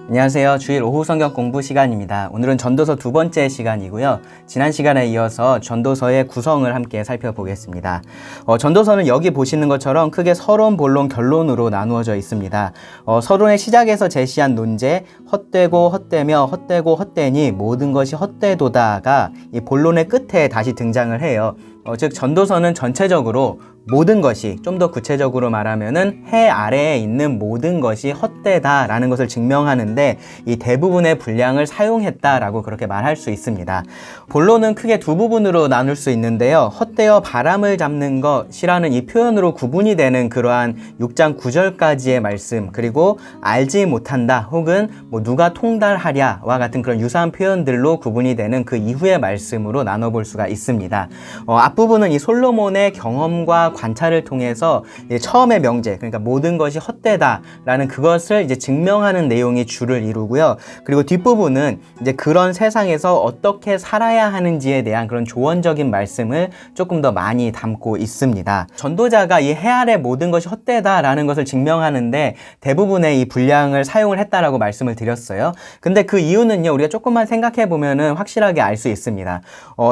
안녕하세요. 주일 오후 성경 공부 시간입니다. 오늘은 전도서 두 번째 시간이고요. 지난 시간에 이어서 전도서의 구성을 함께 살펴보겠습니다. 전도서는 여기 보시는 것처럼 크게 서론, 본론, 결론으로 나누어져 있습니다. 서론의 시작에서 제시한 논제, 헛되고 헛되며 헛되고 헛되니 모든 것이 헛되도다가 이 본론의 끝에 다시 등장을 해요. 즉 전도서는 전체적으로 모든 것이, 좀 더 구체적으로 말하면은 해 아래에 있는 모든 것이 헛되다라는 것을 증명하는데 이 대부분의 분량을 사용했다라고 그렇게 말할 수 있습니다. 본론은 크게 두 부분으로 나눌 수 있는데요. 헛되어 바람을 잡는 것이라는 이 표현으로 구분이 되는 그러한 6장 9절까지의 말씀, 그리고 알지 못한다 혹은 누가 통달하랴와 같은 그런 유사한 표현들로 구분이 되는 그 이후의 말씀으로 나눠볼 수가 있습니다. 앞부분은 이 솔로몬의 경험과 관찰을 통해서 처음의 명제, 그러니까 모든 것이 헛되다라는 그것을 이제 증명하는 내용이 주를 이루고요. 그리고 뒷부분은 이제 그런 세상에서 어떻게 살아야 하는지에 대한 그런 조언적인 말씀을 조금 더 많이 담고 있습니다. 전도자가 이 해 아래 모든 것이 헛되다라는 것을 증명하는데 대부분의 이 분량을 사용을 했다라고 말씀을 드렸어요. 근데 그 이유는요, 우리가 조금만 생각해 보면은 확실하게 알 수 있습니다.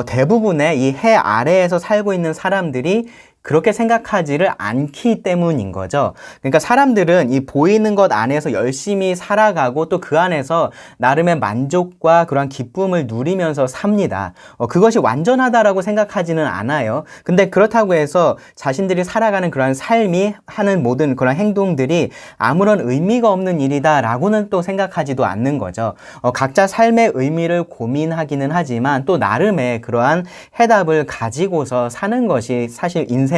대부분의 이 해 아래에서 살고 있는 사람들이 그렇게 생각하지를 않기 때문인 거죠. 그러니까 사람들은 이 보이는 것 안에서 열심히 살아가고 또 그 안에서 나름의 만족과 그런 기쁨을 누리면서 삽니다. 그것이 완전하다라고 생각하지는 않아요. 근데 그렇다고 해서 자신들이 살아가는 그런 삶이 하는 모든 그런 행동들이 아무런 의미가 없는 일이다라고는 또 생각하지도 않는 거죠. 각자 삶의 의미를 고민하기는 하지만 또 나름의 그러한 해답을 가지고서 사는 것이 사실 인생입니다.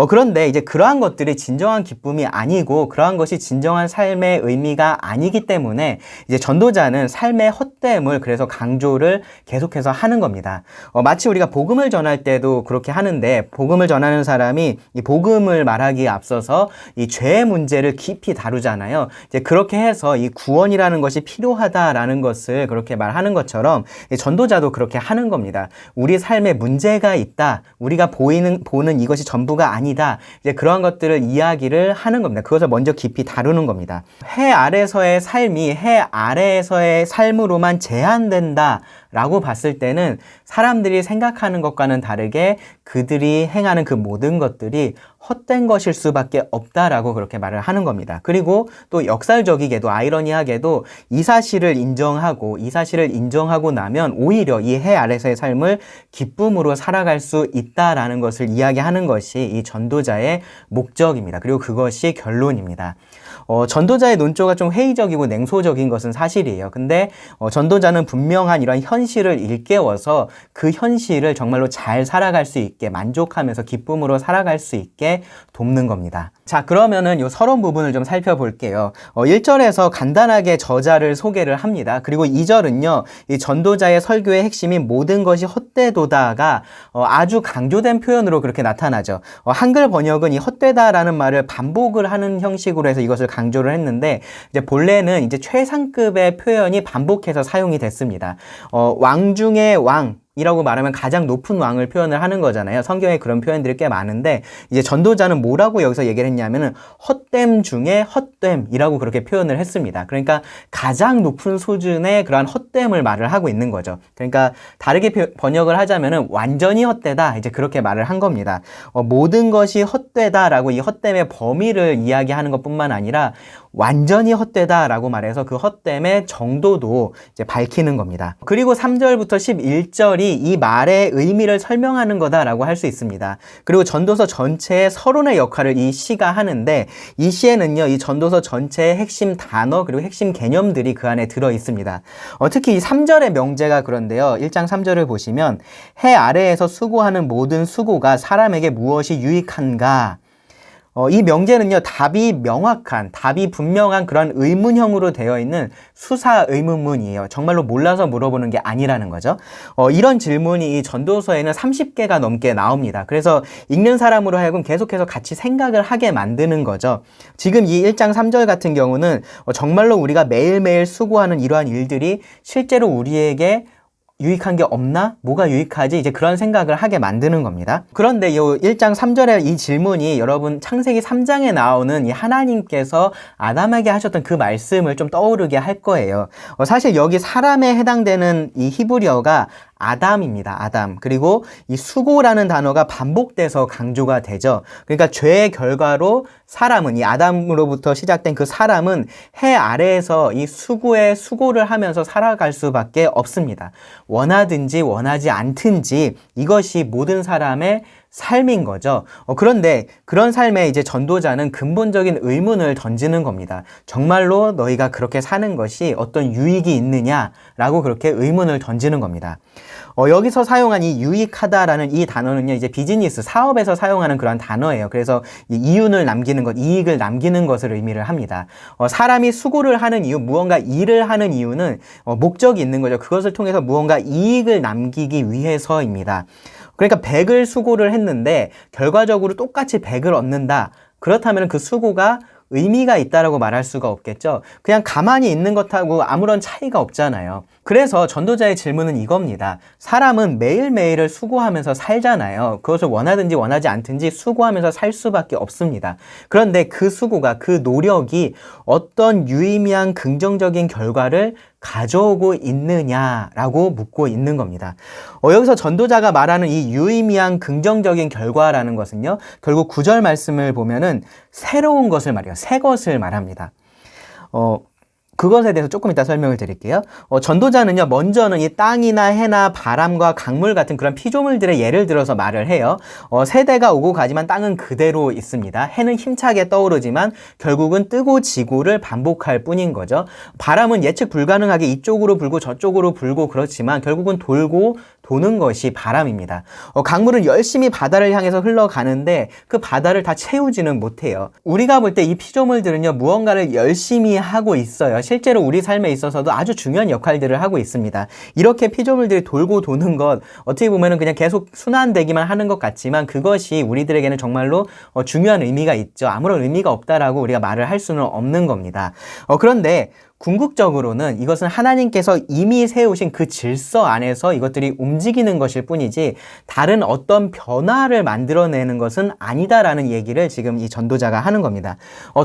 그런데 이제 그러한 것들이 진정한 기쁨이 아니고 그러한 것이 진정한 삶의 의미가 아니기 때문에 이제 전도자는 삶의 헛됨을 그래서 강조를 계속해서 하는 겁니다. 마치 우리가 복음을 전할 때도 그렇게 하는데 복음을 전하는 사람이 이 복음을 말하기에 앞서서 이 죄의 문제를 깊이 다루잖아요. 이제 그렇게 해서 이 구원이라는 것이 필요하다라는 것을 그렇게 말하는 것처럼 전도자도 그렇게 하는 겁니다. 우리 삶에 문제가 있다. 우리가 보는 이것이 전부가 아니다. 이제 그러한 것들을 이야기를 하는 겁니다. 그것을 먼저 깊이 다루는 겁니다. 해 아래서의 삶이 해 아래에서의 삶으로만 제한된다 라고 봤을 때는 사람들이 생각하는 것과는 다르게 그들이 행하는 그 모든 것들이 헛된 것일 수밖에 없다라고 그렇게 말을 하는 겁니다. 그리고 또 역설적이게도 아이러니하게도 이 사실을 인정하고 나면 오히려 이 해 아래서의 삶을 기쁨으로 살아갈 수 있다라는 것을 이야기하는 것이 이 전도자의 목적입니다. 그리고 그것이 결론입니다. 전도자의 논조가 좀 회의적이고 냉소적인 것은 사실이에요. 근데 전도자는 분명한 이런 현실을 일깨워서 그 현실을 정말로 잘 살아갈 수 있게 만족하면서 기쁨으로 살아갈 수 있게 돕는 겁니다. 자, 그러면은 이 서론 부분을 좀 살펴볼게요. 1절에서 간단하게 저자를 소개를 합니다. 그리고 2절은요, 이 전도자의 설교의 핵심인 모든 것이 헛되도다가 아주 강조된 표현으로 그렇게 나타나죠. 한글 번역은 이 헛되다라는 말을 반복을 하는 형식으로 해서 이것을 강조를 했는데 이제 본래는 이제 최상급의 표현이 반복해서 사용이 됐습니다. 왕 중의 왕 이라고 말하면 가장 높은 왕을 표현을 하는 거잖아요. 성경에 그런 표현들이 꽤 많은데 이제 전도자는 뭐라고 여기서 얘기를 했냐면은 헛됨 중에 헛됨이라고 그렇게 표현을 했습니다. 그러니까 가장 높은 수준의 그러한 헛됨을 말을 하고 있는 거죠. 그러니까 다르게 번역을 하자면은 완전히 헛되다 이제 그렇게 말을 한 겁니다. 모든 것이 헛되다라고 이 헛됨의 범위를 이야기하는 것뿐만 아니라 완전히 헛되다라고 말해서 그 헛됨의 정도도 이제 밝히는 겁니다. 그리고 3절부터 11절이 이 말의 의미를 설명하는 거다라고 할 수 있습니다. 그리고 전도서 전체의 서론의 역할을 이 시가 하는데 이 시에는요, 이 전도서 전체의 핵심 단어 그리고 핵심 개념들이 그 안에 들어 있습니다. 특히 이 3절의 명제가 그런데요. 1장 3절을 보시면 해 아래에서 수고하는 모든 수고가 사람에게 무엇이 유익한가? 이 명제는요, 답이 분명한 그런 의문형으로 되어 있는 수사 의문문이에요. 정말로 몰라서 물어보는 게 아니라는 거죠. 이런 질문이 이 전도서에는 30개가 넘게 나옵니다. 그래서 읽는 사람으로 하여금 계속해서 같이 생각을 하게 만드는 거죠. 지금 이 1장 3절 같은 경우는 정말로 우리가 매일매일 수고하는 이러한 일들이 실제로 우리에게 유익한 게 없나? 뭐가 유익하지? 이제 그런 생각을 하게 만드는 겁니다. 그런데 요 1장 3절에 이 질문이 여러분 창세기 3장에 나오는 이 하나님께서 아담에게 하셨던 그 말씀을 좀 떠오르게 할 거예요. 사실 여기 사람에 해당되는 이 히브리어가 아담입니다. 아담. 그리고 이 수고라는 단어가 반복돼서 강조가 되죠. 그러니까 죄의 결과로 사람은, 이 아담으로부터 시작된 그 사람은 해 아래에서 이 수고를 하면서 살아갈 수밖에 없습니다. 원하든지 원하지 않든지 이것이 모든 사람의 삶인 거죠. 그런데 그런 삶에 이제 전도자는 근본적인 의문을 던지는 겁니다. 정말로 너희가 그렇게 사는 것이 어떤 유익이 있느냐라고 그렇게 의문을 던지는 겁니다. 여기서 사용한 이 유익하다라는 이 단어는요, 이제 비즈니스, 사업에서 사용하는 그런 단어예요. 그래서 이윤을 남기는 것, 이익을 남기는 것을 의미를 합니다. 사람이 수고를 하는 이유, 무언가 일을 하는 이유는 목적이 있는 거죠. 그것을 통해서 무언가 이익을 남기기 위해서입니다. 그러니까 100을 수고를 했는데 결과적으로 똑같이 100을 얻는다. 그렇다면 그 수고가 의미가 있다라고 말할 수가 없겠죠. 그냥 가만히 있는 것하고 아무런 차이가 없잖아요. 그래서 전도자의 질문은 이겁니다. 사람은 매일매일을 수고하면서 살잖아요. 그것을 원하든지 원하지 않든지 수고하면서 살 수밖에 없습니다. 그런데 그 수고가, 그 노력이 어떤 유의미한 긍정적인 결과를 가져오고 있느냐라고 묻고 있는 겁니다. 여기서 전도자가 말하는 이 유의미한 긍정적인 결과라는 것은요, 결국 9절 말씀을 보면은 새로운 것을 말해요. 새 것을 말합니다. 그것에 대해서 조금 이따 설명을 드릴게요. 전도자는요, 먼저는 이 땅이나 해나 바람과 강물 같은 그런 피조물들의 예를 들어서 말을 해요. 세대가 오고 가지만 땅은 그대로 있습니다. 해는 힘차게 떠오르지만 결국은 뜨고 지고를 반복할 뿐인 거죠. 바람은 예측 불가능하게 이쪽으로 불고 저쪽으로 불고 그렇지만 결국은 돌고 도는 것이 바람입니다. 강물은 열심히 바다를 향해서 흘러가는데 그 바다를 다 채우지는 못해요. 우리가 볼 때 이 피조물들은요, 무언가를 열심히 하고 있어요. 실제로 우리 삶에 있어서도 아주 중요한 역할들을 하고 있습니다. 이렇게 피조물들이 돌고 도는 것, 어떻게 보면은 그냥 계속 순환되기만 하는 것 같지만 그것이 우리들에게는 정말로 중요한 의미가 있죠. 아무런 의미가 없다라고 우리가 말을 할 수는 없는 겁니다. 그런데 궁극적으로는 이것은 하나님께서 이미 세우신 그 질서 안에서 이것들이 움직이는 것일 뿐이지 다른 어떤 변화를 만들어내는 것은 아니다라는 얘기를 지금 이 전도자가 하는 겁니다.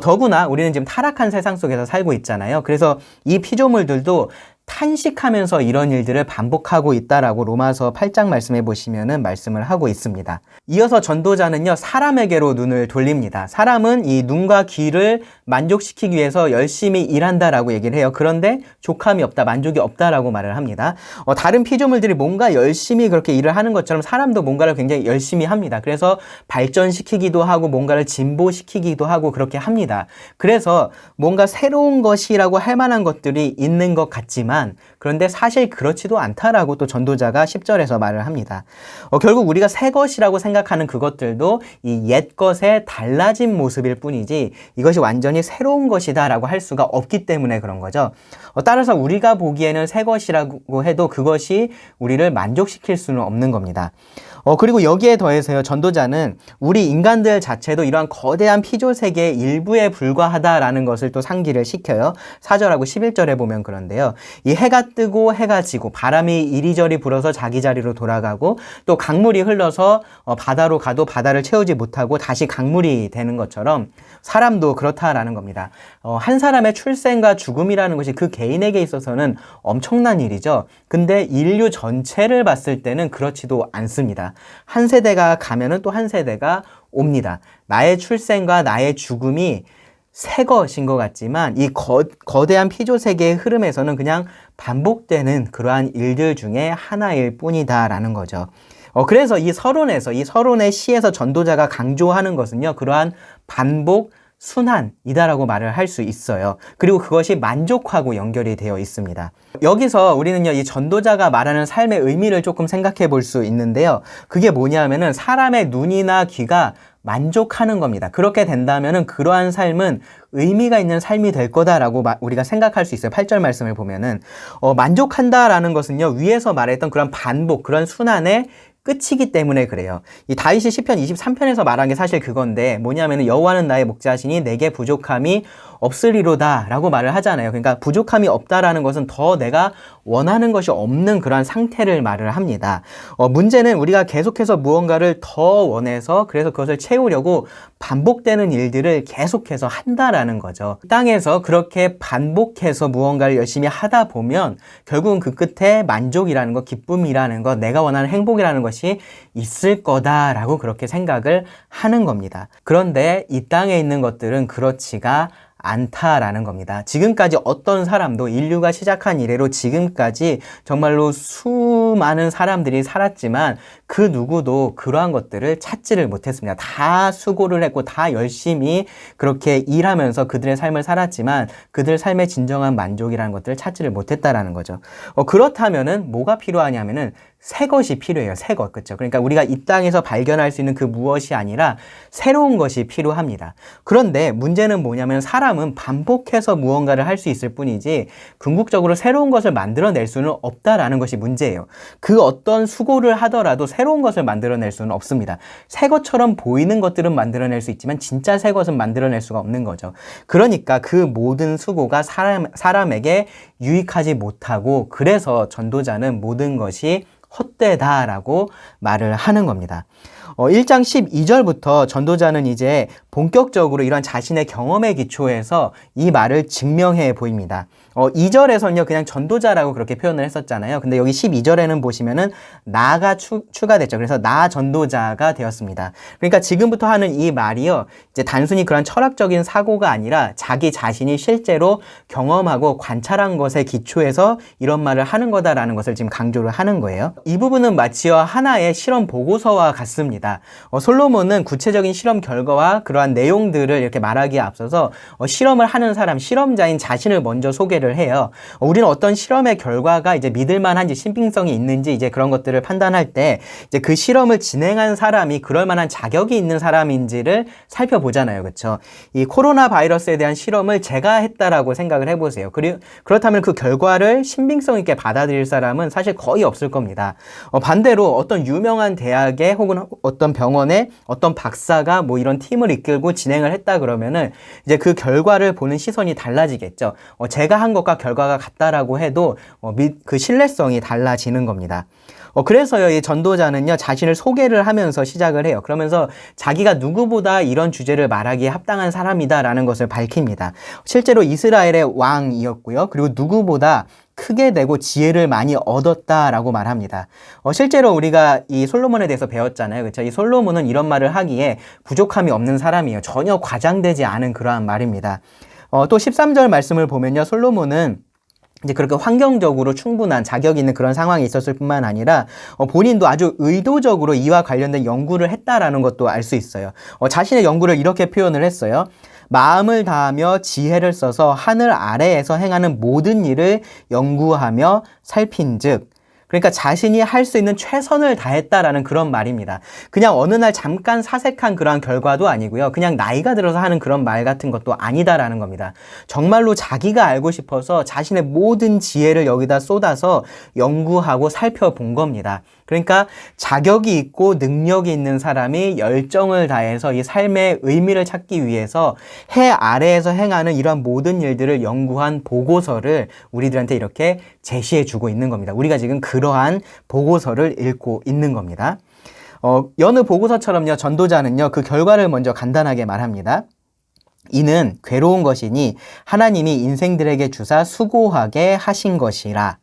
더구나 우리는 지금 타락한 세상 속에서 살고 있잖아요. 그래서 이 피조물들도 탄식하면서 이런 일들을 반복하고 있다라고 로마서 8장 말씀해 보시면은 말씀을 하고 있습니다. 이어서 전도자는요, 사람에게로 눈을 돌립니다. 사람은 이 눈과 귀를 만족시키기 위해서 열심히 일한다라고 얘기를 해요. 그런데 족함이 없다, 만족이 없다라고 말을 합니다. 다른 피조물들이 뭔가 열심히 그렇게 일을 하는 것처럼 사람도 뭔가를 굉장히 열심히 합니다. 그래서 발전시키기도 하고 뭔가를 진보시키기도 하고 그렇게 합니다. 그래서 뭔가 새로운 것이라고 할 만한 것들이 있는 것 같지만 그런데 사실 그렇지도 않다라고 또 전도자가 10절에서 말을 합니다. 결국 우리가 새 것이라고 생각하는 그것들도 이 옛 것의 달라진 모습일 뿐이지 이것이 완전히 새로운 것이다라고 할 수가 없기 때문에 그런 거죠. 따라서 우리가 보기에는 새 것이라고 해도 그것이 우리를 만족시킬 수는 없는 겁니다. 그리고 여기에 더해서요, 전도자는 우리 인간들 자체도 이러한 거대한 피조 세계의 일부에 불과하다라는 것을 또 상기를 시켜요. 4절하고 11절에 보면 그런데요. 이 해가 뜨고 해가 지고 바람이 이리저리 불어서 자기 자리로 돌아가고 또 강물이 흘러서 바다로 가도 바다를 채우지 못하고 다시 강물이 되는 것처럼 사람도 그렇다라는 겁니다. 한 사람의 출생과 죽음이라는 것이 그 개인에게 있어서는 엄청난 일이죠. 근데 인류 전체를 봤을 때는 그렇지도 않습니다. 한 세대가 가면은 또 한 세대가 옵니다. 나의 출생과 나의 죽음이 새 것인 것 같지만 이 거대한 피조 세계의 흐름에서는 그냥 반복되는 그러한 일들 중에 하나일 뿐이다라는 거죠. 그래서 이 서론의 시에서 전도자가 강조하는 것은요, 그러한 반복, 순환이다라고 말을 할 수 있어요. 그리고 그것이 만족하고 연결이 되어 있습니다. 여기서 우리는요, 이 전도자가 말하는 삶의 의미를 조금 생각해 볼 수 있는데요. 그게 뭐냐면은 사람의 눈이나 귀가 만족하는 겁니다. 그렇게 된다면은 그러한 삶은 의미가 있는 삶이 될 거다라고 우리가 생각할 수 있어요. 8절 말씀을 보면은 만족한다라는 것은요, 위에서 말했던 그런 반복, 그런 순환의 끝이기 때문에 그래요. 이 다윗이 시편 23편에서 말한 게 사실 그건데 뭐냐면은 여호와는 나의 목자시니 내게 부족함이 없으리로다 라고 말을 하잖아요. 그러니까 부족함이 없다라는 것은 더 내가 원하는 것이 없는 그런 상태를 말을 합니다. 문제는 우리가 계속해서 무언가를 더 원해서 그래서 그것을 채우려고 반복되는 일들을 계속해서 한다라는 거죠. 땅에서 그렇게 반복해서 무언가를 열심히 하다 보면 결국은 그 끝에 만족이라는 것, 기쁨이라는 것, 내가 원하는 행복이라는 것이 있을 거다라고 그렇게 생각을 하는 겁니다. 그런데 이 땅에 있는 것들은 그렇지가 않다라는 겁니다. 지금까지 어떤 사람도 인류가 시작한 이래로 지금까지 정말로 수많은 사람들이 살았지만 그 누구도 그러한 것들을 찾지를 못했습니다. 다 수고를 했고 다 열심히 그렇게 일하면서 그들의 삶을 살았지만 그들 삶의 진정한 만족이라는 것들을 찾지를 못했다라는 거죠. 그렇다면은 뭐가 필요하냐면은 새 것이 필요해요. 새 것. 그렇죠? 그러니까 우리가 이 땅에서 발견할 수 있는 그 무엇이 아니라 새로운 것이 필요합니다. 그런데 문제는 뭐냐면 사람은 반복해서 무언가를 할 수 있을 뿐이지 궁극적으로 새로운 것을 만들어낼 수는 없다라는 것이 문제예요. 그 어떤 수고를 하더라도 새로운 것을 만들어낼 수는 없습니다. 새 것처럼 보이는 것들은 만들어낼 수 있지만 진짜 새 것은 만들어낼 수가 없는 거죠. 그러니까 그 모든 수고가 사람에게 유익하지 못하고 그래서 전도자는 모든 것이 헛되다라고 말을 하는 겁니다. 1장 12절부터 전도자는 이제 본격적으로 이런 자신의 경험에 기초해서 이 말을 증명해 보입니다. 2절에서는요, 그냥 전도자라고 그렇게 표현을 했었잖아요. 근데 여기 12절에는 보시면은 나가 추가됐죠. 그래서 나 전도자가 되었습니다. 그러니까 지금부터 하는 이 말이요, 이제 단순히 그런 철학적인 사고가 아니라 자기 자신이 실제로 경험하고 관찰한 것에 기초해서 이런 말을 하는 거다라는 것을 지금 강조를 하는 거예요. 이 부분은 마치어 하나의 실험 보고서와 같습니다. 솔로몬은 구체적인 실험 결과와 그러한 내용들을 이렇게 말하기에 앞서서 실험을 하는 사람, 실험자인 자신을 먼저 소개를 해요. 우리는 어떤 실험의 결과가 이제 믿을만한지 신빙성이 있는지 이제 그런 것들을 판단할 때 이제 그 실험을 진행한 사람이 그럴 만한 자격이 있는 사람인지를 살펴보잖아요. 그렇죠? 이 코로나 바이러스에 대한 실험을 제가 했다라고 생각을 해보세요. 그렇다면 그 결과를 신빙성 있게 받아들일 사람은 사실 거의 없을 겁니다. 반대로 어떤 유명한 대학에 혹은 어떤 병원에 어떤 박사가 뭐 이런 팀을 이끌고 진행을 했다 그러면은 이제 그 결과를 보는 시선이 달라지겠죠. 제가 한 것과 결과가 같다라고 해도 그 신뢰성이 달라지는 겁니다. 그래서요, 이 전도자는요, 자신을 소개를 하면서 시작을 해요. 그러면서 자기가 누구보다 이런 주제를 말하기에 합당한 사람이다라는 것을 밝힙니다. 실제로 이스라엘의 왕이었고요. 그리고 누구보다 크게 되고 지혜를 많이 얻었다라고 말합니다. 실제로 우리가 이 솔로몬에 대해서 배웠잖아요. 그렇죠? 이 솔로몬은 이런 말을 하기에 부족함이 없는 사람이에요. 전혀 과장되지 않은 그러한 말입니다. 또 13절 말씀을 보면요, 솔로몬은 이제 그렇게 환경적으로 충분한 자격이 있는 그런 상황이 있었을 뿐만 아니라 본인도 아주 의도적으로 이와 관련된 연구를 했다라는 것도 알 수 있어요. 자신의 연구를 이렇게 표현을 했어요. 마음을 다하며 지혜를 써서 하늘 아래에서 행하는 모든 일을 연구하며 살핀즉, 그러니까 자신이 할 수 있는 최선을 다했다라는 그런 말입니다. 그냥 어느 날 잠깐 사색한 그러한 결과도 아니고요. 그냥 나이가 들어서 하는 그런 말 같은 것도 아니다라는 겁니다. 정말로 자기가 알고 싶어서 자신의 모든 지혜를 여기다 쏟아서 연구하고 살펴본 겁니다. 그러니까 자격이 있고 능력이 있는 사람이 열정을 다해서 이 삶의 의미를 찾기 위해서 해 아래에서 행하는 이러한 모든 일들을 연구한 보고서를 우리들한테 이렇게 제시해 주고 있는 겁니다. 우리가 지금 그러한 보고서를 읽고 있는 겁니다. 여느 보고서처럼요, 전도자는요, 그 결과를 먼저 간단하게 말합니다. 이는 괴로운 것이니 하나님이 인생들에게 주사 수고하게 하신 것이라.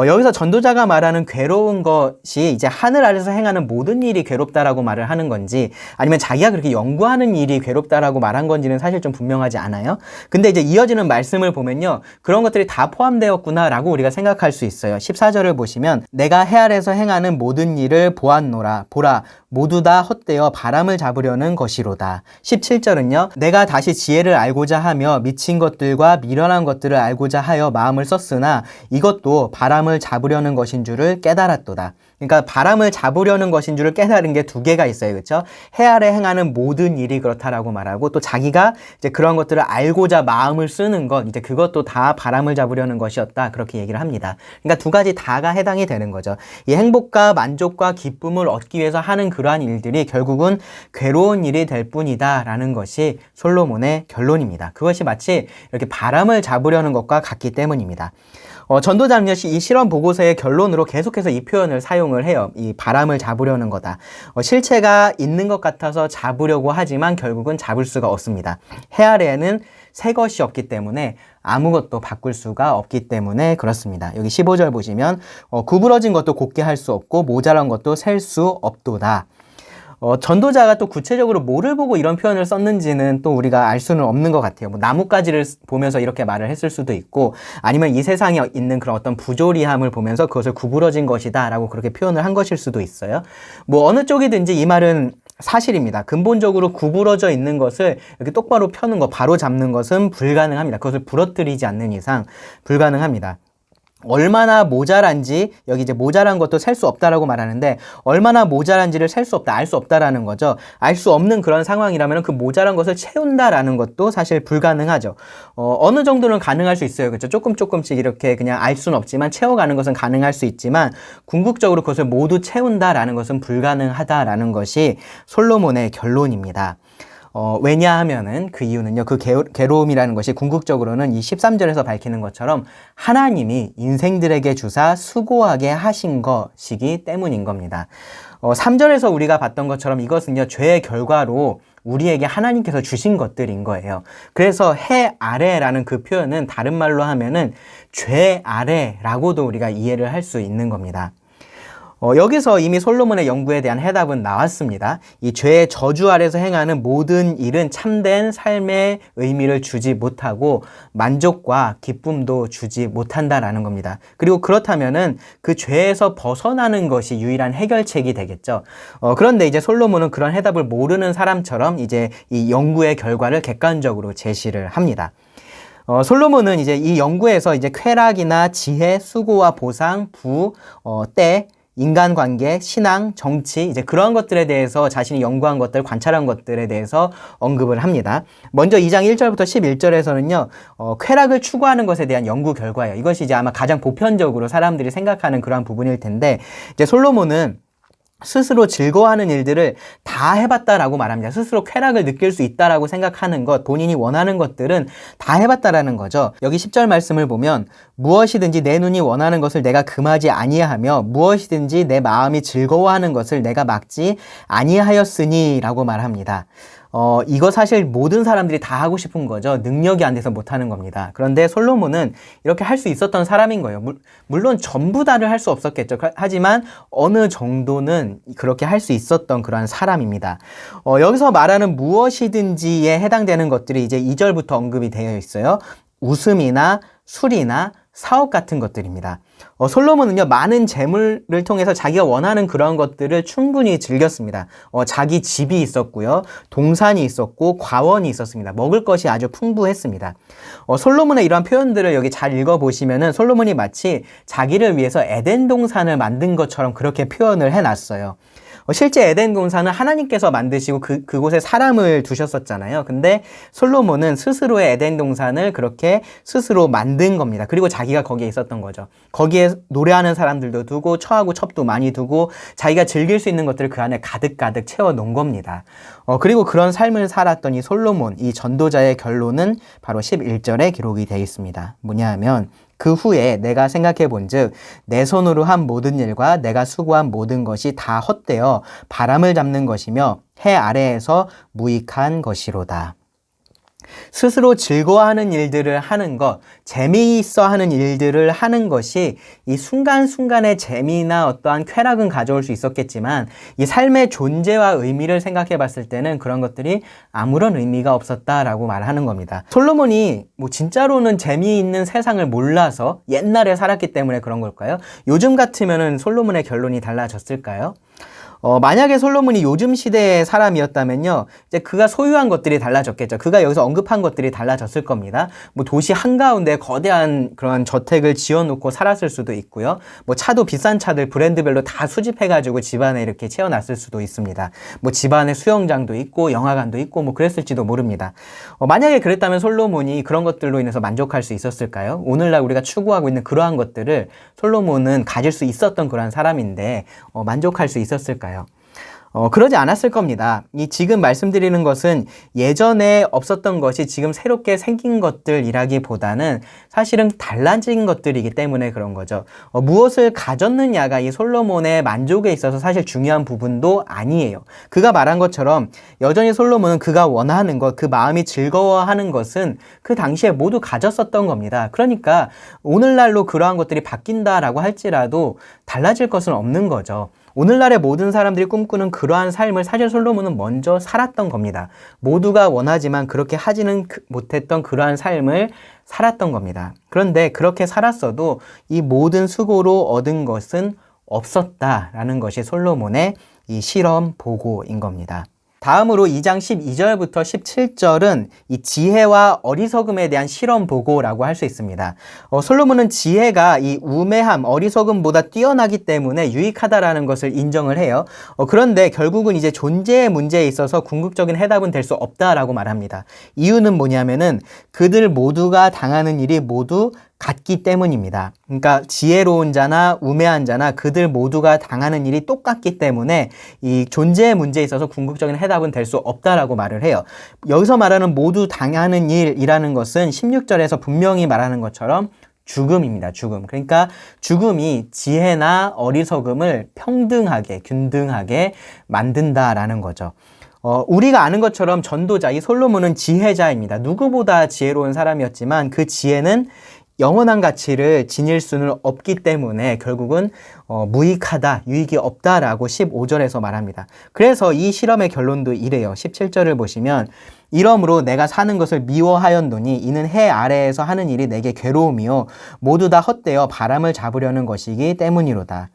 여기서 전도자가 말하는 괴로운 것이 이제 하늘 아래서 행하는 모든 일이 괴롭다라고 말을 하는 건지 아니면 자기가 그렇게 연구하는 일이 괴롭다라고 말한 건지는 사실 좀 분명하지 않아요. 근데 이제 이어지는 말씀을 보면요, 그런 것들이 다 포함되었구나라고 우리가 생각할 수 있어요. 14절을 보시면 내가 해 아래서 행하는 모든 일을 보았노라. 보라, 모두 다 헛되어 바람을 잡으려는 것이로다. 17절은요, 내가 다시 지혜를 알고자 하며 미친 것들과 미련한 것들을 알고자 하여 마음을 썼으나 이것도 바람을 잡으려는 것인 줄을 깨달았도다. 그러니까 바람을 잡으려는 것인 줄을 깨달은 게 두 개가 있어요. 그렇죠? 해 아래 행하는 모든 일이 그렇다라고 말하고, 또 자기가 이제 그런 것들을 알고자 마음을 쓰는 것, 이제 그것도 다 바람을 잡으려는 것이었다. 그렇게 얘기를 합니다. 그러니까 두 가지 다가 해당이 되는 거죠. 이 행복과 만족과 기쁨을 얻기 위해서 하는 그러한 일들이 결국은 괴로운 일이 될 뿐이다라는 것이 솔로몬의 결론입니다. 그것이 마치 이렇게 바람을 잡으려는 것과 같기 때문입니다. 전도자는 이 실험 보고서의 결론으로 계속해서 이 표현을 사용을 해요. 이 바람을 잡으려는 거다. 실체가 있는 것 같아서 잡으려고 하지만 결국은 잡을 수가 없습니다. 해 아래에는 새 것이 없기 때문에 아무것도 바꿀 수가 없기 때문에 그렇습니다. 여기 15절 보시면 구부러진 것도 곧게 할 수 없고 모자란 것도 셀 수 없도다. 전도자가 또 구체적으로 뭐를 보고 이런 표현을 썼는지는 또 우리가 알 수는 없는 것 같아요. 뭐 나뭇가지를 보면서 이렇게 말을 했을 수도 있고, 아니면 이 세상에 있는 그런 어떤 부조리함을 보면서 그것을 구부러진 것이다 라고 그렇게 표현을 한 것일 수도 있어요. 뭐 어느 쪽이든지 이 말은 사실입니다. 근본적으로 구부러져 있는 것을 이렇게 똑바로 펴는 것, 바로 잡는 것은 불가능합니다. 그것을 부러뜨리지 않는 이상 불가능합니다. 얼마나 모자란지, 여기 이제 모자란 것도 셀 수 없다라고 말하는데, 얼마나 모자란지를 셀 수 없다, 알 수 없다라는 거죠. 알 수 없는 그런 상황이라면 그 모자란 것을 채운다라는 것도 사실 불가능하죠. 어느 정도는 가능할 수 있어요. 그렇죠? 조금씩 이렇게 그냥 알 수는 없지만 채워가는 것은 가능할 수 있지만, 궁극적으로 그것을 모두 채운다라는 것은 불가능하다라는 것이 솔로몬의 결론입니다. 왜냐하면은 그 이유는요, 그 괴로움이라는 것이 궁극적으로는 이 13절에서 밝히는 것처럼 하나님이 인생들에게 주사 수고하게 하신 것이기 때문인 겁니다. 3절에서 우리가 봤던 것처럼 이것은요, 죄의 결과로 우리에게 하나님께서 주신 것들인 거예요. 그래서 해 아래라는 그 표현은 다른 말로 하면은 죄 아래라고도 우리가 이해를 할 수 있는 겁니다. 여기서 이미 솔로몬의 연구에 대한 해답은 나왔습니다. 이 죄의 저주 아래서 행하는 모든 일은 참된 삶의 의미를 주지 못하고 만족과 기쁨도 주지 못한다라는 겁니다. 그리고 그렇다면은 그 죄에서 벗어나는 것이 유일한 해결책이 되겠죠. 그런데 이제 솔로몬은 그런 해답을 모르는 사람처럼 이제 이 연구의 결과를 객관적으로 제시를 합니다. 솔로몬은 이제 이 연구에서 이제 쾌락이나 지혜, 수고와 보상, 때, 인간관계, 신앙, 정치, 이제 그런 것들에 대해서 자신이 연구한 것들, 관찰한 것들에 대해서 언급을 합니다. 먼저 2장 1절부터 11절에서는요, 쾌락을 추구하는 것에 대한 연구 결과예요. 이것이 이제 아마 가장 보편적으로 사람들이 생각하는 그러한 부분일 텐데, 이제 솔로몬은 스스로 즐거워하는 일들을 다 해봤다라고 말합니다. 스스로 쾌락을 느낄 수 있다라고 생각하는 것, 본인이 원하는 것들은 다 해봤다라는 거죠. 여기 10절 말씀을 보면 무엇이든지 내 눈이 원하는 것을 내가 금하지 아니하며 무엇이든지 내 마음이 즐거워하는 것을 내가 막지 아니하였으니 라고 말합니다. 이거 사실 모든 사람들이 다 하고 싶은 거죠. 능력이 안 돼서 못 하는 겁니다. 그런데 솔로몬은 이렇게 할 수 있었던 사람인 거예요. 물론 전부 다를 할 수 없었겠죠. 하지만 어느 정도는 그렇게 할 수 있었던 그러한 사람입니다. 여기서 말하는 무엇이든지에 해당되는 것들이 이제 2절부터 언급이 되어 있어요. 웃음이나 술이나 사업 같은 것들입니다. 솔로몬은요, 많은 재물을 통해서 자기가 원하는 그런 것들을 충분히 즐겼습니다. 자기 집이 있었고요, 동산이 있었고, 과원이 있었습니다. 먹을 것이 아주 풍부했습니다. 솔로몬의 이러한 표현들을 여기 잘 읽어보시면은 솔로몬이 마치 자기를 위해서 에덴 동산을 만든 것처럼 그렇게 표현을 해놨어요. 실제 에덴 동산은 하나님께서 만드시고 그곳에 사람을 두셨었잖아요. 근데 솔로몬은 스스로의 에덴 동산을 그렇게 스스로 만든 겁니다. 그리고 자기가 거기에 있었던 거죠. 거기에 노래하는 사람들도 두고 처하고 첩도 많이 두고 자기가 즐길 수 있는 것들을 그 안에 가득가득 채워 놓은 겁니다. 그리고 그런 삶을 살았던 이 솔로몬, 이 전도자의 결론은 바로 11절에 기록이 되어 있습니다. 뭐냐 하면 그 후에 내가 생각해 본즉 내 손으로 한 모든 일과 내가 수고한 모든 것이 다 헛되어 바람을 잡는 것이며 해 아래에서 무익한 것이로다. 스스로 즐거워하는 일들을 하는 것, 재미있어 하는 일들을 하는 것이 이 순간순간의 재미나 어떠한 쾌락은 가져올 수 있었겠지만 이 삶의 존재와 의미를 생각해 봤을 때는 그런 것들이 아무런 의미가 없었다라고 말하는 겁니다. 솔로몬이 뭐 진짜로는 재미있는 세상을 몰라서 옛날에 살았기 때문에 그런 걸까요? 요즘 같으면은 솔로몬의 결론이 달라졌을까요? 만약에 솔로몬이 요즘 시대의 사람이었다면요, 이제 그가 소유한 것들이 달라졌겠죠. 그가 여기서 언급한 것들이 달라졌을 겁니다. 뭐 도시 한가운데 거대한 그런 저택을 지어놓고 살았을 수도 있고요. 뭐 차도 비싼 차들 브랜드별로 다 수집해가지고 집안에 이렇게 채워놨을 수도 있습니다. 뭐 집안에 수영장도 있고 영화관도 있고 뭐 그랬을지도 모릅니다. 만약에 그랬다면 솔로몬이 그런 것들로 인해서 만족할 수 있었을까요? 오늘날 우리가 추구하고 있는 그러한 것들을 솔로몬은 가질 수 있었던 그러한 사람인데 만족할 수 있었을까요? 그러지 않았을 겁니다. 이 지금 말씀드리는 것은 예전에 없었던 것이 지금 새롭게 생긴 것들이라기보다는 사실은 달라진 것들이기 때문에 그런 거죠. 무엇을 가졌느냐가 이 솔로몬의 만족에 있어서 사실 중요한 부분도 아니에요. 그가 말한 것처럼 여전히 솔로몬은 그가 원하는 것, 그 마음이 즐거워하는 것은 그 당시에 모두 가졌었던 겁니다. 그러니까 오늘날로 그러한 것들이 바뀐다라고 할지라도 달라질 것은 없는 거죠. 오늘날의 모든 사람들이 꿈꾸는 그러한 삶을 사실 솔로몬은 먼저 살았던 겁니다. 모두가 원하지만 그렇게 하지는 못했던 그러한 삶을 살았던 겁니다. 그런데 그렇게 살았어도 이 모든 수고로 얻은 것은 없었다라는 것이 솔로몬의 이 실험 보고인 겁니다. 다음으로 2장 12절부터 17절은 이 지혜와 어리석음에 대한 실험 보고라고 할 수 있습니다. 솔로몬은 지혜가 이 우매함, 어리석음보다 뛰어나기 때문에 유익하다라는 것을 인정을 해요. 그런데 결국은 이제 존재의 문제에 있어서 궁극적인 해답은 될 수 없다라고 말합니다. 이유는 뭐냐면은 그들 모두가 당하는 일이 모두 같기 때문입니다. 그러니까 지혜로운 자나 우매한 자나 그들 모두가 당하는 일이 똑같기 때문에 이 존재의 문제에 있어서 궁극적인 해답은 될 수 없다라고 말을 해요. 여기서 말하는 모두 당하는 일이라는 것은 16절에서 분명히 말하는 것처럼 죽음입니다. 죽음. 그러니까 죽음이 지혜나 어리석음을 평등하게, 균등하게 만든다라는 거죠. 우리가 아는 것처럼 전도자, 이 솔로몬은 지혜자입니다. 누구보다 지혜로운 사람이었지만 그 지혜는 영원한 가치를 지닐 수는 없기 때문에 결국은 무익하다, 유익이 없다라고 15절에서 말합니다. 그래서 이 실험의 결론도 이래요. 17절을 보시면 이러므로 내가 사는 것을 미워하였노니 이는 해 아래에서 하는 일이 내게 괴로움이요 모두 다 헛되어 바람을 잡으려는 것이기 때문이로다.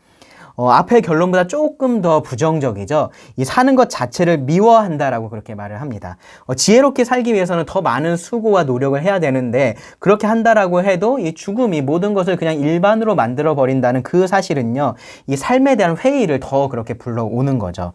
앞의 결론보다 조금 더 부정적이죠. 이 사는 것 자체를 미워한다라고 그렇게 말을 합니다. 지혜롭게 살기 위해서는 더 많은 수고와 노력을 해야 되는데 그렇게 한다라고 해도 이 죽음이 모든 것을 그냥 일반으로 만들어 버린다는 그 사실은요. 이 삶에 대한 회의를 더 그렇게 불러오는 거죠.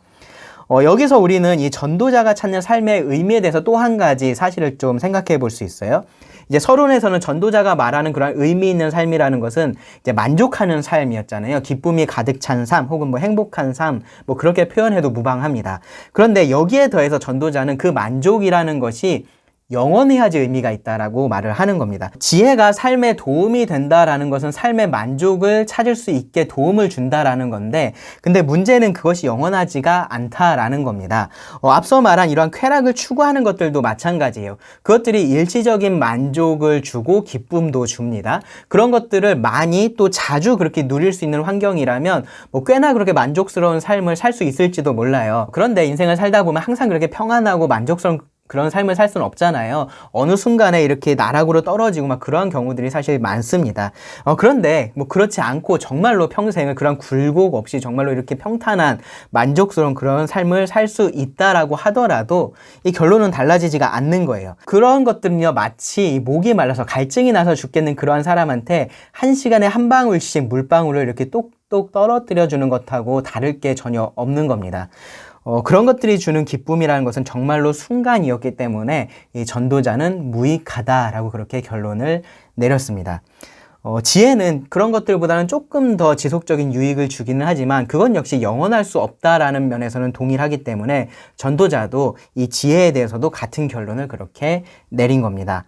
여기서 우리는 이 전도자가 찾는 삶의 의미에 대해서 또 한 가지 사실을 좀 생각해 볼 수 있어요. 이제 서론에서는 전도자가 말하는 그런 의미 있는 삶이라는 것은 이제 만족하는 삶이었잖아요. 기쁨이 가득 찬 삶, 혹은 뭐 행복한 삶, 뭐 그렇게 표현해도 무방합니다. 그런데 여기에 더해서 전도자는 그 만족이라는 것이 영원해야지 의미가 있다라고 말을 하는 겁니다. 지혜가 삶에 도움이 된다라는 것은 삶의 만족을 찾을 수 있게 도움을 준다라는 건데 근데 문제는 그것이 영원하지가 않다라는 겁니다. 앞서 말한 이러한 쾌락을 추구하는 것들도 마찬가지예요. 그것들이 일시적인 만족을 주고 기쁨도 줍니다. 그런 것들을 많이 또 자주 그렇게 누릴 수 있는 환경이라면 뭐 꽤나 그렇게 만족스러운 삶을 살 수 있을지도 몰라요. 그런데 인생을 살다 보면 항상 그렇게 평안하고 만족스러운 그런 삶을 살 수는 없잖아요. 어느 순간에 이렇게 나락으로 떨어지고 막 그러한 경우들이 사실 많습니다. 그런데 뭐 그렇지 않고 정말로 평생을 그런 굴곡 없이 정말로 이렇게 평탄한 만족스러운 그런 삶을 살 수 있다라고 하더라도 이 결론은 달라지지가 않는 거예요. 그런 것들은요 마치 목이 말라서 갈증이 나서 죽겠는 그러한 사람한테 한 시간에 한 방울씩 물방울을 이렇게 똑똑 떨어뜨려 주는 것하고 다를 게 전혀 없는 겁니다. 그런 것들이 주는 기쁨이라는 것은 정말로 순간이었기 때문에 이 전도자는 무익하다라고 그렇게 결론을 내렸습니다. 지혜는 그런 것들보다는 조금 더 지속적인 유익을 주기는 하지만 그건 역시 영원할 수 없다라는 면에서는 동일하기 때문에 전도자도 이 지혜에 대해서도 같은 결론을 그렇게 내린 겁니다.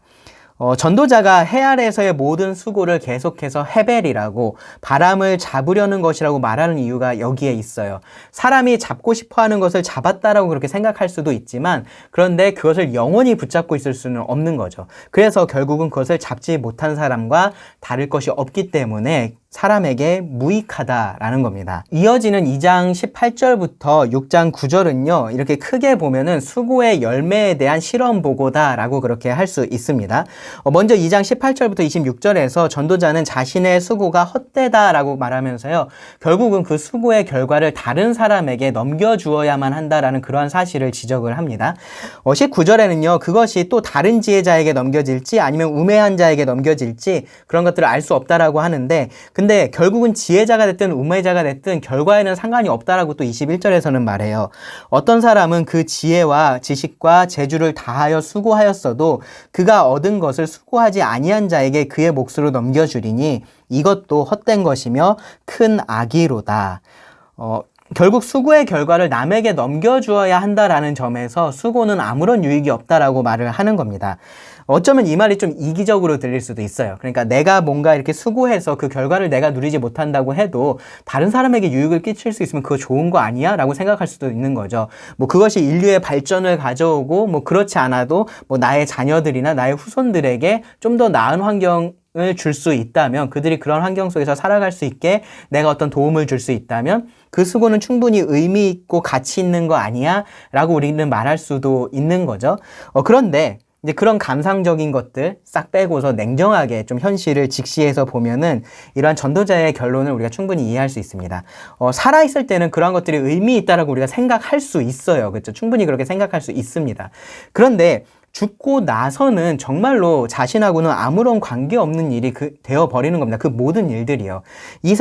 전도자가 해 아래에서의 모든 수고를 계속해서 헤벨이라고 바람을 잡으려는 것이라고 말하는 이유가 여기에 있어요. 사람이 잡고 싶어하는 것을 잡았다라고 그렇게 생각할 수도 있지만 그런데 그것을 영원히 붙잡고 있을 수는 없는 거죠. 그래서 결국은 그것을 잡지 못한 사람과 다를 것이 없기 때문에 사람에게 무익하다라는 겁니다. 이어지는 2장 18절부터 6장 9절은요. 이렇게 크게 보면은 수고의 열매에 대한 실험 보고다라고 그렇게 할 수 있습니다. 먼저 2장 18절부터 26절에서 전도자는 자신의 수고가 헛되다라고 말하면서요. 결국은 그 수고의 결과를 다른 사람에게 넘겨주어야만 한다라는 그러한 사실을 지적을 합니다. 19절에는요. 그것이 또 다른 지혜자에게 넘겨질지 아니면 우매한 자에게 넘겨질지 그런 것들을 알 수 없다라고 하는데 근데 결국은 지혜자가 됐든 우매자가 됐든 결과에는 상관이 없다라고 또 21절에서는 말해요. 어떤 사람은 그 지혜와 지식과 재주를 다하여 수고하였어도 그가 얻은 것을 수고하지 아니한 자에게 그의 몫으로 넘겨주리니 이것도 헛된 것이며 큰 악이로다. 결국 수고의 결과를 남에게 넘겨주어야 한다라는 점에서 수고는 아무런 유익이 없다라고 말을 하는 겁니다. 어쩌면 이 말이 좀 이기적으로 들릴 수도 있어요. 그러니까 내가 뭔가 이렇게 수고해서 그 결과를 내가 누리지 못한다고 해도 다른 사람에게 유익을 끼칠 수 있으면 그거 좋은 거 아니야? 라고 생각할 수도 있는 거죠. 뭐 그것이 인류의 발전을 가져오고 뭐 그렇지 않아도 뭐 나의 자녀들이나 나의 후손들에게 좀 더 나은 환경을 줄 수 있다면 그들이 그런 환경 속에서 살아갈 수 있게 내가 어떤 도움을 줄 수 있다면 그 수고는 충분히 의미 있고 가치 있는 거 아니야? 라고 우리는 말할 수도 있는 거죠. 그런데 이제 그런 감상적인 것들 싹 빼고서 냉정하게 좀 현실을 직시해서 보면은 이러한 전도자의 결론을 우리가 충분히 이해할 수 있습니다. 살아있을 때는 그러한 것들이 의미 있다라고 우리가 생각할 수 있어요. 그렇죠? 충분히 그렇게 생각할 수 있습니다. 그런데 죽고 나서는 정말로 자신하고는 아무런 관계없는 일이 되어버리는 겁니다. 그 모든 일들이요. 이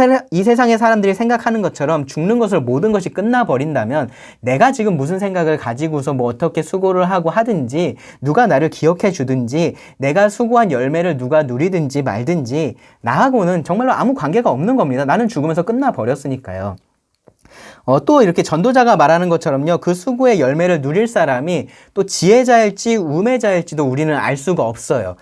세상의 사람들이 생각하는 것처럼 죽는 것을 모든 것이 끝나버린다면 내가 지금 무슨 생각을 가지고서 뭐 어떻게 수고를 하고 하든지 누가 나를 기억해 주든지 내가 수고한 열매를 누가 누리든지 말든지 나하고는 정말로 아무 관계가 없는 겁니다. 나는 죽으면서 끝나버렸으니까요. 또 이렇게 전도자가 말하는 것처럼요. 그 수고의 열매를 누릴 사람이 또 지혜자일지 우매자일지도 우리는 알 수가 없어요.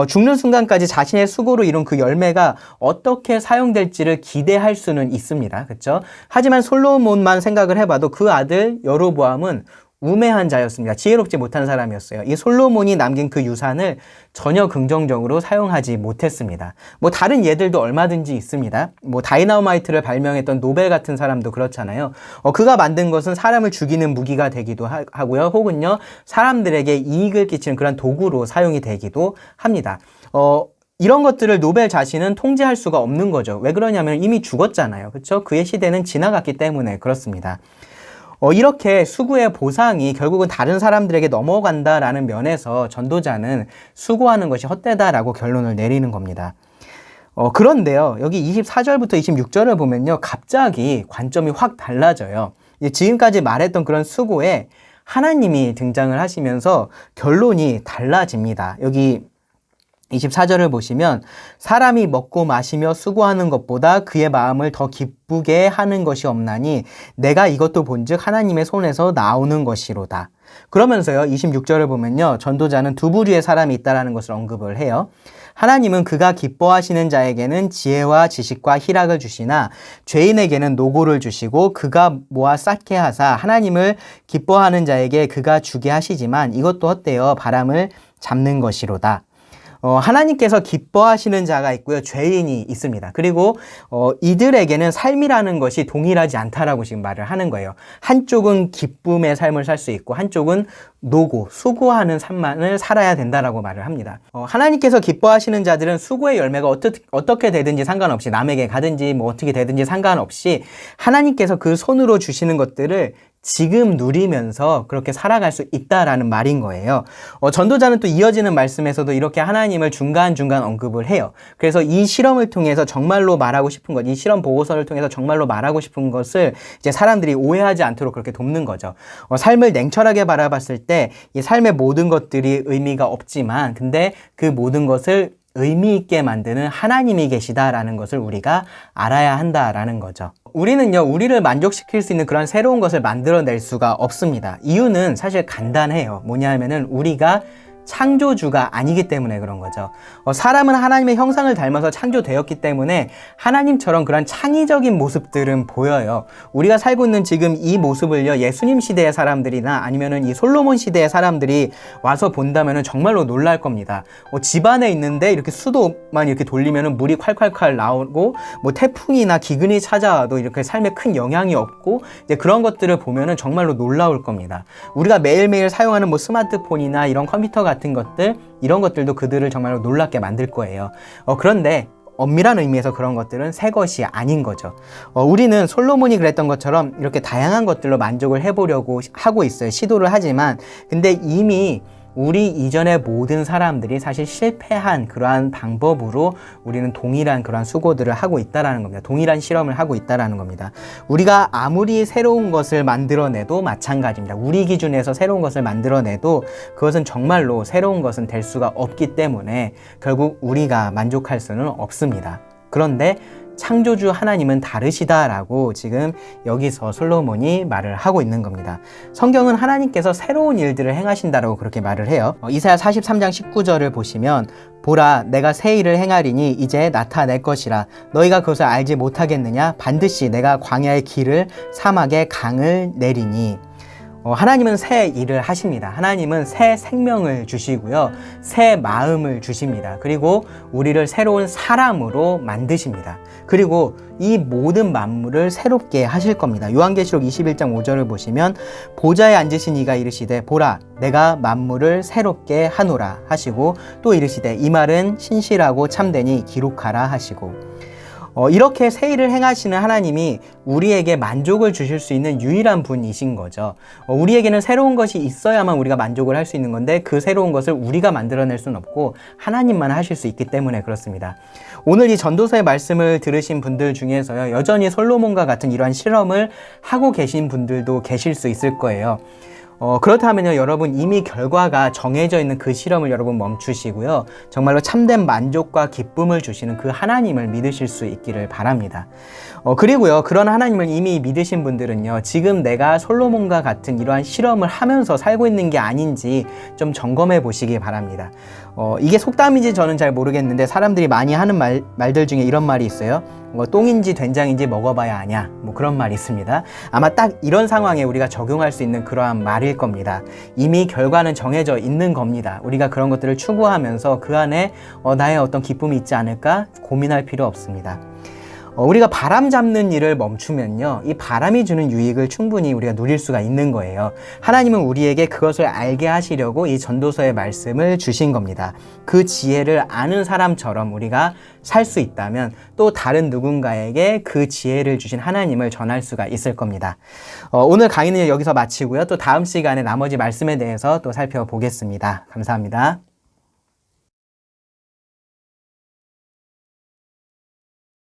죽는 순간까지 자신의 수고로 이룬 그 열매가 어떻게 사용될지를 기대할 수는 있습니다. 그렇죠? 하지만 솔로몬만 생각을 해봐도 그 아들 여로보암은 우매한 자였습니다. 지혜롭지 못한 사람이었어요. 이 솔로몬이 남긴 그 유산을 전혀 긍정적으로 사용하지 못했습니다. 뭐 다른 예들도 얼마든지 있습니다. 뭐 다이너마이트를 발명했던 노벨 같은 사람도 그렇잖아요. 그가 만든 것은 사람을 죽이는 무기가 되기도 하고요. 혹은요 사람들에게 이익을 끼치는 그런 도구로 사용이 되기도 합니다. 이런 것들을 노벨 자신은 통제할 수가 없는 거죠. 왜 그러냐면 이미 죽었잖아요. 그렇죠? 그의 시대는 지나갔기 때문에 그렇습니다. 이렇게 수고의 보상이 결국은 다른 사람들에게 넘어간다라는 면에서 전도자는 수고하는 것이 헛되다라고 결론을 내리는 겁니다. 그런데요, 여기 24절부터 26절을 보면요, 갑자기 관점이 확 달라져요. 지금까지 말했던 그런 수고에 하나님이 등장을 하시면서 결론이 달라집니다. 여기 24절을 보시면 사람이 먹고 마시며 수고하는 것보다 그의 마음을 더 기쁘게 하는 것이 없나니 내가 이것도 본즉 하나님의 손에서 나오는 것이로다. 그러면서요 26절을 보면요 전도자는 두 부류의 사람이 있다라는 것을 언급을 해요. 하나님은 그가 기뻐하시는 자에게는 지혜와 지식과 희락을 주시나 죄인에게는 노고를 주시고 그가 모아 쌓게 하사 하나님을 기뻐하는 자에게 그가 주게 하시지만 이것도 헛되어 바람을 잡는 것이로다. 하나님께서 기뻐하시는 자가 있고요. 죄인이 있습니다. 그리고 이들에게는 삶이라는 것이 동일하지 않다라고 지금 말을 하는 거예요. 한쪽은 기쁨의 삶을 살 수 있고 한쪽은 노고, 수고하는 삶만을 살아야 된다라고 말을 합니다. 하나님께서 기뻐하시는 자들은 수고의 열매가 어떻게 되든지 상관없이 남에게 가든지 뭐 어떻게 되든지 상관없이 하나님께서 그 손으로 주시는 것들을 지금 누리면서 그렇게 살아갈 수 있다라는 말인 거예요. 전도자는 또 이어지는 말씀에서도 이렇게 하나님을 중간중간 언급을 해요. 그래서 이 실험을 통해서 정말로 말하고 싶은 것, 이 실험 보고서를 통해서 정말로 말하고 싶은 것을 이제 사람들이 오해하지 않도록 그렇게 돕는 거죠. 삶을 냉철하게 바라봤을 때 이 삶의 모든 것들이 의미가 없지만 근데 그 모든 것을 의미 있게 만드는 하나님이 계시다라는 것을 우리가 알아야 한다라는 거죠. 우리는요, 우리를 만족시킬 수 있는 그런 새로운 것을 만들어낼 수가 없습니다. 이유는 사실 간단해요. 뭐냐 하면은 우리가 창조주가 아니기 때문에 그런 거죠. 사람은 하나님의 형상을 닮아서 창조되었기 때문에 하나님처럼 그런 창의적인 모습들은 보여요. 우리가 살고 있는 지금 이 모습을요, 예수님 시대의 사람들이나 아니면은 이 솔로몬 시대의 사람들이 와서 본다면은 정말로 놀랄 겁니다. 집안에 있는데 이렇게 수도만 이렇게 돌리면은 물이 콸콸콸 나오고 뭐 태풍이나 기근이 찾아와도 이렇게 삶에 큰 영향이 없고 이제 그런 것들을 보면은 정말로 놀라울 겁니다. 우리가 매일매일 사용하는 뭐 스마트폰이나 이런 컴퓨터 같은 것들, 이런 것들도 그들을 정말로 놀랍게 만들 거예요. 그런데 엄밀한 의미에서 그런 것들은 새 것이 아닌 거죠. 우리는 솔로몬이 그랬던 것처럼 이렇게 다양한 것들로 만족을 해보려고 하고 있어요. 시도를 하지만, 근데 이미 우리 이전의 모든 사람들이 사실 실패한 그러한 방법으로 우리는 동일한 그러한 수고들을 하고 있다라는 겁니다. 동일한 실험을 하고 있다라는 겁니다. 우리가 아무리 새로운 것을 만들어내도 마찬가지입니다. 우리 기준에서 새로운 것을 만들어내도 그것은 정말로 새로운 것은 될 수가 없기 때문에 결국 우리가 만족할 수는 없습니다. 그런데 창조주 하나님은 다르시다라고 지금 여기서 솔로몬이 말을 하고 있는 겁니다. 성경은 하나님께서 새로운 일들을 행하신다라고 그렇게 말을 해요. 이사야 43장 19절을 보시면 보라 내가 새 일을 행하리니 이제 나타낼 것이라 너희가 그것을 알지 못하겠느냐 반드시 내가 광야의 길을 사막에 강을 내리니. 하나님은 새 일을 하십니다. 하나님은 새 생명을 주시고요. 새 마음을 주십니다. 그리고 우리를 새로운 사람으로 만드십니다. 그리고 이 모든 만물을 새롭게 하실 겁니다. 요한계시록 21장 5절을 보시면 보좌에 앉으신 이가 이르시되 보라 내가 만물을 새롭게 하노라 하시고 또 이르시되 이 말은 신실하고 참되니 기록하라 하시고. 이렇게 새 일을 행하시는 하나님이 우리에게 만족을 주실 수 있는 유일한 분이신 거죠. 우리에게는 새로운 것이 있어야만 우리가 만족을 할 수 있는 건데 그 새로운 것을 우리가 만들어낼 수는 없고 하나님만 하실 수 있기 때문에 그렇습니다. 오늘 이 전도서의 말씀을 들으신 분들 중에서요, 여전히 솔로몬과 같은 이러한 실험을 하고 계신 분들도 계실 수 있을 거예요. 그렇다면요, 여러분 이미 결과가 정해져 있는 그 실험을 여러분 멈추시고요. 정말로 참된 만족과 기쁨을 주시는 그 하나님을 믿으실 수 있기를 바랍니다. 그리고요, 그런 하나님을 이미 믿으신 분들은요, 지금 내가 솔로몬과 같은 이러한 실험을 하면서 살고 있는 게 아닌지 좀 점검해 보시기 바랍니다. 이게 속담인지 저는 잘 모르겠는데 사람들이 많이 하는 말들 중에 이런 말이 있어요. 똥인지 된장인지 먹어봐야 아냐, 뭐 그런 말이 있습니다. 아마 딱 이런 상황에 우리가 적용할 수 있는 그러한 말일 겁니다. 이미 결과는 정해져 있는 겁니다. 우리가 그런 것들을 추구하면서 그 안에 나의 어떤 기쁨이 있지 않을까 고민할 필요 없습니다. 우리가 바람 잡는 일을 멈추면요, 이 바람이 주는 유익을 충분히 우리가 누릴 수가 있는 거예요. 하나님은 우리에게 그것을 알게 하시려고 이 전도서의 말씀을 주신 겁니다. 그 지혜를 아는 사람처럼 우리가 살 수 있다면 또 다른 누군가에게 그 지혜를 주신 하나님을 전할 수가 있을 겁니다. 오늘 강의는 여기서 마치고요. 또 다음 시간에 나머지 말씀에 대해서 또 살펴보겠습니다. 감사합니다.